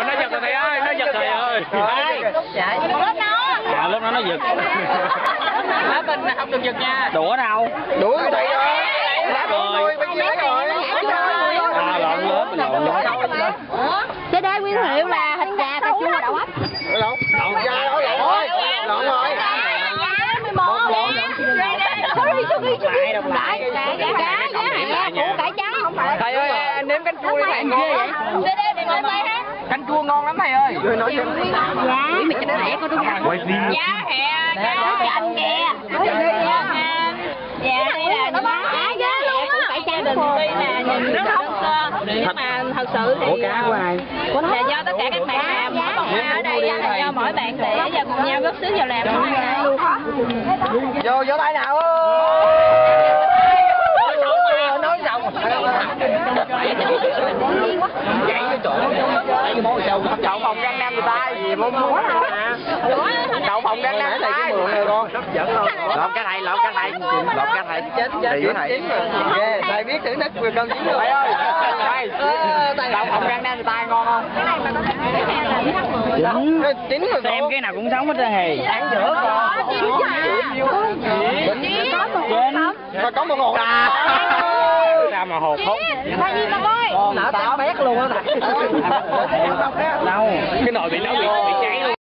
Nó giật rồi thầy ơi, nó giật thầy ơi. Lớp nó. À, lớp nó giật. Lớp mình không được giật nha. Đũa đâu? Đũa của thầy rồi. Lá rồi. Bên dưới rồi. À, lộn lớp, lộn lớp. Cái đây nguyên liệu là thịt gà, cà chua, đậu ếch. Lộn. Lộn ra đó, lộn rồi. Lộn rồi. Sorry. Cá, giá hẹ, củ cải trắng không phải. Thầy ơi, anh nếm canh chua đi thầy, ngon lắm. Canh chua ngon lắm thầy ơi. Giá, mày cho nó rẻ có đúng không? Giá hẹ, cá chanh kìa. Dạ, đây là giá hẹ, củ cải trắng đình tuy là nhìn rất không nhưng mà thật sự thì Cá của ai? là do tất cả các bạn làm mỗi một ở đây là do mỗi bạn để và cùng nhau góp sức vào làm hôm nay. Vô vỗ tay nào. Nói rộng. Chạy cái chỗ. Đậu phộng Gan Nam người ta gì muốn muốn. Đậu phộng Gan Nam thầy cái mượn này con. Lộn cái thầy, lộn cái thầy. Lộn cái thầy. Chết thầy. Ghê, thầy biết thử đất vừa cân chín rồi. Thầy ơi. Thầy. Đậu phộng Gan Nam người ta ngon không? Chín rồi. Xem cái nào cũng sống hết trơn hề. Ăn giữa con. Mà có một hột à. Sao mà hột hốt. Thôi đi bà ơi. Nở táo bét luôn á thầy. Đâu? Cái nồi bị nấu bị cháy luôn.